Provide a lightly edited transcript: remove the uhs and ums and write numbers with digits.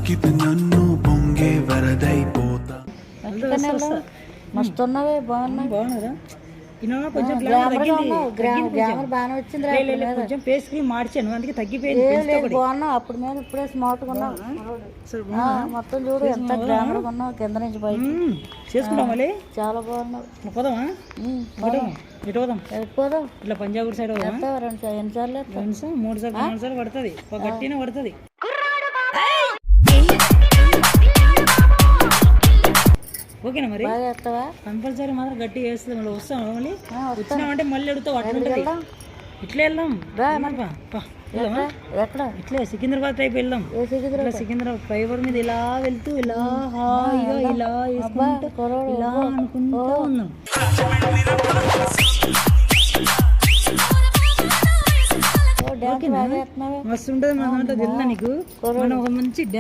తాకితే నన్ను పొంగే వరదైపోతా. మస్తు ఉన్నవే, బాగున్నాయి. బాగున్నారా? కొంచెం గ్రామర్ బాగానే వచ్చింది. కొంచెం ఫేస్ క్రీమ్ మార్చాను, అందుకే తగ్గిపోయింది. బాగున్నావు అప్పుడు మీద ఇప్పుడే స్మార్ట్ గా ఉన్నావు. మొత్తం చూడు ఎంత గ్రామర్ గా ఉన్నావు, కింద నుంచి పైకి చేసుకుంటాం. మళ్ళీ చాలా బాగున్నావు. పోదామా? ఎటు పోదాం? పోదాం. ఇట్లా పంజాబ్ సైడ్ ఎన్నిసార్లు 3 సార్లు పడుతుంది, గట్టిన పడుతుంది. ఓకేనా? మరి కంపల్సరీ మాత్రం గట్టి చేస్తుంది. మళ్ళీ వస్తాం. మళ్ళీ వచ్చినామంటే మళ్ళీ అడుగుతావు. అట్లుంటుంది. ఇట్లా వెళ్దాం. ఎక్కడ? ఇట్లే సికింద్రాబాద్ టైప్ వెళ్దాం. సికింద్రాబాద్ ఫైబర్ మీద ఇలా వెళ్తూ ఇలా హాయిగా ఇలా ఇలా అనుకుంటూ ఉన్నాం. మస్తు ఉంటుంది. మన దాంట్లో తెలుదా నీకు? మనం ఒక మంచి డ్యాన్స్